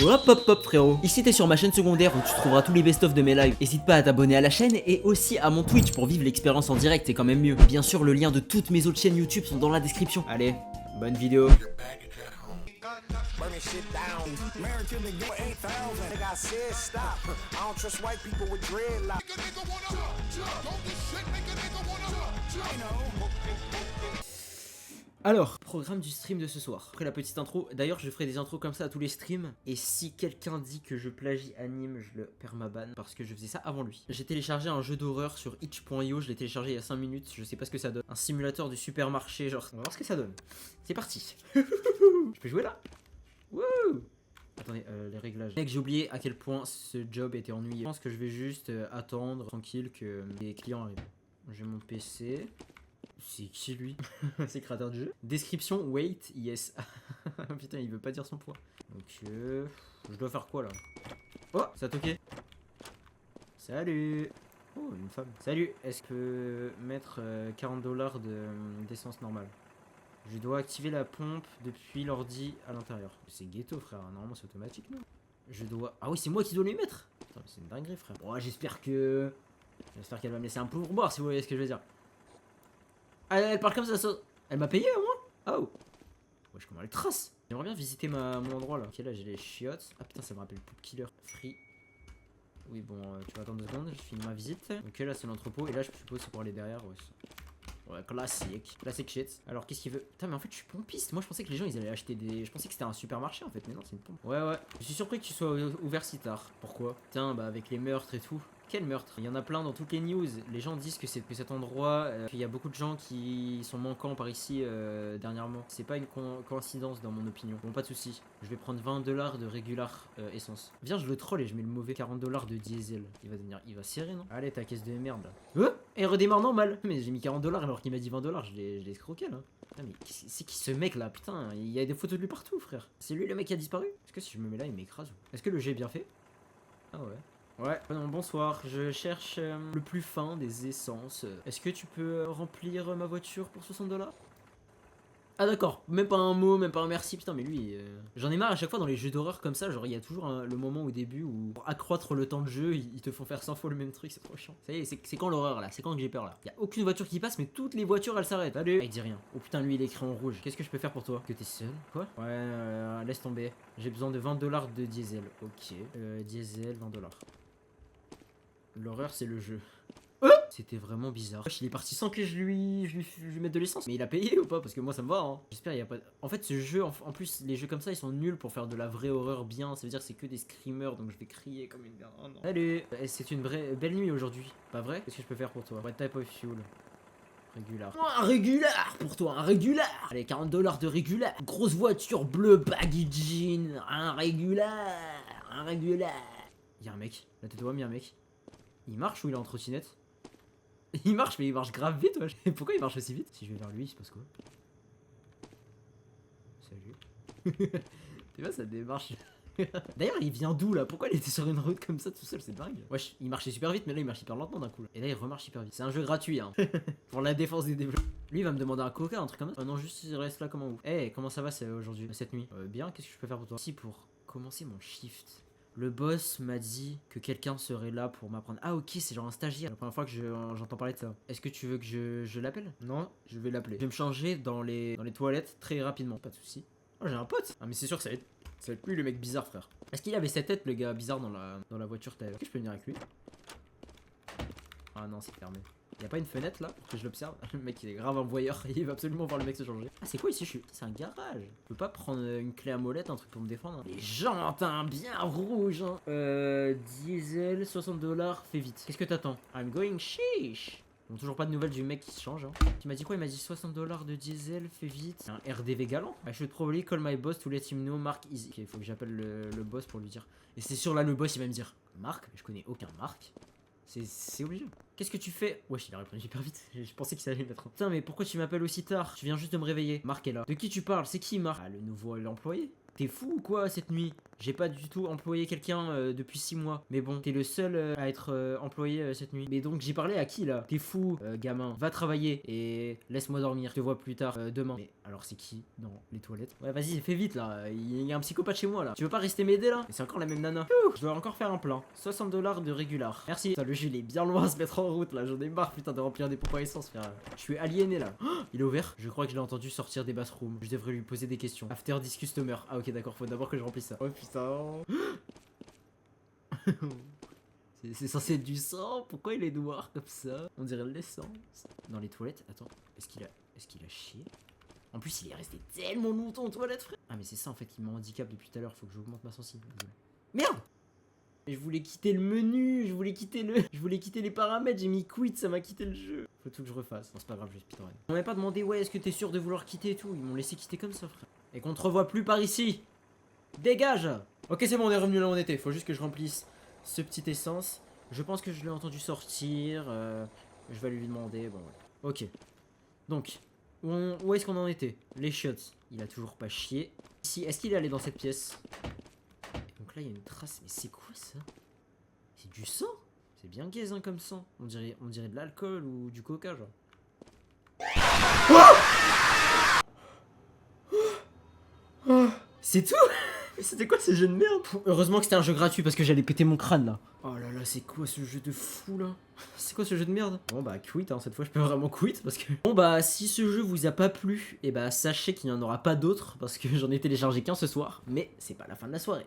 Hop hop hop frérot, ici t'es sur ma chaîne secondaire où tu trouveras tous les best-of de mes lives. N'hésite pas à t'abonner à la chaîne et aussi à mon Twitch pour vivre l'expérience en direct, c'est quand même mieux. Bien sûr le lien de toutes mes autres chaînes YouTube sont dans la description. Allez, bonne vidéo. Burning shit down. American nigga 8000. Nigga, I said stop. I don't trust white people with dreadlocks. Alors, programme du stream de ce soir. Après la petite intro, d'ailleurs je ferai des intros comme ça à tous les streams. Et si quelqu'un dit que je plagie anime, je le perds ma ban parce que je faisais ça avant lui. J'ai téléchargé un jeu d'horreur sur itch.io, je l'ai téléchargé il y a 5 minutes, je sais pas ce que ça donne. Un simulateur du supermarché, genre. On va voir ce que ça donne. C'est parti. Je peux jouer là? Wouh! Attendez, les réglages. Mec, j'ai oublié à quel point ce job était ennuyeux. Je pense que je vais juste attendre tranquille que les clients arrivent. J'ai mon PC. C'est qui lui? C'est le créateur du jeu. Description, wait, yes. Putain, il veut pas dire son poids. Donc, je dois faire quoi là? Oh, ça a toqué. Salut. Oh, une femme. Salut, est-ce que je peux mettre 40 $ d'essence normale? Je dois activer la pompe depuis l'ordi à l'intérieur. C'est ghetto, frère. Normalement, c'est automatique, non? Je dois. Ah oui, c'est moi qui dois lui mettre. Putain, c'est une dinguerie, frère. Bon, j'espère que. J'espère qu'elle va me laisser un pourboire, si vous voyez ce que je veux dire. Ah, elle parle comme ça. Elle m'a payé au moins? Oh. Wesh, comment elle trace? J'aimerais bien visiter mon endroit là. Ok, là j'ai les chiottes. Ah putain, ça me rappelle Poop Killer. Free. Oui, bon, tu vas attendre 2 secondes. Je finis ma visite. Ok, là c'est l'entrepôt. Et là, je suppose c'est pour aller derrière. Ouais, classique. Classique shit. Alors, qu'est-ce qu'il veut? Putain, mais en fait, je suis pompiste. Moi, je pensais que les gens ils allaient acheter des. Je pensais que c'était un supermarché en fait. Mais non, c'est une pompe. Ouais, ouais. Je suis surpris que tu sois ouvert si tard. Pourquoi? Putain, bah, avec les meurtres et tout. Quel meurtre? Il y en a plein dans toutes les news. Les gens disent que c'est que cet endroit, qu'il y a beaucoup de gens qui sont manquants par ici dernièrement. C'est pas une coïncidence dans mon opinion. Bon, pas de soucis. Je vais prendre 20 $ de régular essence. Viens, je le troll et je mets le mauvais 40 $ de diesel. Il va serrer, non? Allez, ta caisse de merde. Et redémarre normal. Mais j'ai mis 40 $ alors qu'il m'a dit 20 $. Je l'ai escroqué là. Putain, mais c'est qui ce mec là? Putain, il y a des photos de lui partout, frère. C'est lui le mec qui a disparu? Est-ce que si je me mets là, il m'écrase? Est-ce que le jet est bien fait? Ah ouais. Ouais, non, bonsoir, je cherche le plus fin des essences. Est-ce que tu peux remplir ma voiture pour 60 $? Ah d'accord, même pas un mot, même pas un merci, putain mais lui, j'en ai marre à chaque fois dans les jeux d'horreur comme ça, genre il y a toujours le moment au début où pour accroître le temps de jeu, ils te font faire 100 fois le même truc, c'est trop chiant. Ça y est, c'est quand l'horreur là, c'est quand que j'ai peur là. Y a aucune voiture qui passe mais toutes les voitures elles s'arrêtent. Salut. Il dit rien. Oh putain lui il est écrit en rouge. Qu'est-ce que je peux faire pour toi? Que t'es seul? Quoi? Ouais, laisse tomber. J'ai besoin de 20 $ de diesel. Ok, diesel, 20 $. L'horreur c'est le jeu. C'était vraiment bizarre. Wesh, il est parti sans que je lui mette de l'essence. Mais il a payé ou pas? Parce que moi ça me va hein. J'espère il y a pas. En fait ce jeu, en plus les jeux comme ça ils sont nuls pour faire de la vraie horreur bien. Ça veut dire que c'est que des screamers donc je vais crier comme une. Oh non. Salut. C'est une belle nuit aujourd'hui. Pas vrai? Qu'est-ce que je peux faire pour toi? What type of fuel? Régular. Oh, un régular pour toi, un régular. Allez, 40 $ de régular. Grosse voiture bleue, baggy jean. Un régular. Un régular. Y'a un mec. La tête de homme, y'a un mec. Il marche ou il est en trottinette? Il marche, mais il marche grave vite, wesh. Pourquoi il marche aussi vite? Si je vais vers lui, il se passe quoi? Salut. Tu vois, ça démarche. D'ailleurs, il vient d'où là? Pourquoi il était sur une route comme ça tout seul? C'est dingue. Wesh, il marchait super vite, mais là il marche hyper lentement d'un coup. Là. Et là il remarche hyper vite. C'est un jeu gratuit, hein. Pour la défense des développeurs. Lui il va me demander un coca, un truc comme ça. Oh non, juste il reste là comment vous? Eh, comment ça va aujourd'hui, cette nuit? Bien, qu'est-ce que je peux faire pour toi? Si, pour commencer mon shift. Le boss m'a dit que quelqu'un serait là pour m'apprendre. Ah ok, c'est genre un stagiaire. La première fois que j'entends parler de ça. Est-ce que tu veux que je l'appelle? Non, je vais l'appeler. Je vais me changer dans les toilettes très rapidement. Pas de soucis. Oh, j'ai un pote. Ah mais c'est sûr que ça va être lui le mec bizarre, frère. Est-ce qu'il avait cette tête, le gars bizarre dans la voiture? Est-ce que je peux venir avec lui? Ah non, c'est fermé. Y'a pas une fenêtre là pour que je l'observe? Le mec il est grave un voyeur, il va absolument voir le mec se changer. Ah c'est quoi ici? C'est un garage. Je peux pas prendre une clé à molette, un truc pour me défendre? Les jantes hein, bien rouges hein. Diesel, 60 $, fais vite. Qu'est-ce que t'attends? I'm going sheesh. Bon, toujours pas de nouvelles du mec qui se change hein. Tu m'as dit quoi? Il m'a dit 60 $ de diesel, fais vite. Un RDV galant. I should probably call my boss to let him know Mark easy. Ok, il faut que j'appelle le boss pour lui dire. Et c'est sûr là le boss il va me dire Marc? Je connais aucun Marc. C'est obligé. Qu'est-ce que tu fais? Wesh, il a répondu hyper vite. Je pensais qu'il allait mettre. Putain, mais pourquoi tu m'appelles aussi tard? Tu viens juste de me réveiller. Marc est là. De qui tu parles? C'est qui Marc? Ah, le nouveau employé. T'es fou ou quoi cette nuit? J'ai pas du tout employé quelqu'un depuis 6 mois. Mais bon, t'es le seul à être employé cette nuit. Mais donc j'y parlais à qui là? T'es fou, gamin. Va travailler et laisse-moi dormir. Je te vois plus tard demain. Mais alors c'est qui dans les toilettes? Ouais, vas-y, fais vite là. Il y a un psychopathe chez moi là. Tu veux pas rester m'aider là? C'est encore la même nana. Ouh, je dois encore faire un plein. 60 $ de régular. Merci. Putain, le jeu il est bien loin à se mettre en route là. J'en ai marre putain de remplir des pompes à essence, frère. Je suis aliéné là. Oh, il est ouvert? Je crois que je l'ai entendu sortir des bathrooms. Je devrais lui poser des questions. After this customer. Ah ok d'accord, faut d'abord que je remplisse ça. Oh putain. C'est censé être du sang. Pourquoi il est noir comme ça? On dirait de l'essence. Dans les toilettes. Attends, est-ce qu'il a chié? En plus il est resté tellement longtemps aux toilettes, frère. Ah mais c'est ça en fait qui m'handicape depuis tout à l'heure. Faut que j'augmente ma sensibilité. Merde. Mais je voulais quitter le menu, je voulais quitter les paramètres, j'ai mis quit, ça m'a quitté le jeu. Faut tout que je refasse. Non c'est pas grave, je vais speedrun. On m'avait pas demandé ouais est-ce que t'es sûr de vouloir quitter et tout. Ils m'ont laissé quitter comme ça, frère. Et qu'on te revoit plus par ici. Dégage. Ok c'est bon, on est revenu là où on était. Faut juste que je remplisse ce petit essence. Je pense que je l'ai entendu sortir. Je vais lui demander. Bon ouais. Ok. Donc, où est-ce qu'on en était? Les chiottes. Il a toujours pas chié. Ici, est-ce qu'il est allé dans cette pièce? Donc là il y a une trace. Mais c'est quoi ça? C'est du sang? C'est bien gaze hein, comme sang. On dirait de l'alcool ou du coca genre. C'est tout? Mais c'était quoi ce jeu de merde? Heureusement que c'était un jeu gratuit parce que j'allais péter mon crâne là. Oh là là, c'est quoi ce jeu de fou là? C'est quoi ce jeu de merde? Bon bah quit hein, cette fois je peux vraiment quit parce que... Bon bah si ce jeu vous a pas plu, et bah sachez qu'il n'y en aura pas d'autres parce que j'en ai téléchargé qu'un ce soir. Mais c'est pas la fin de la soirée.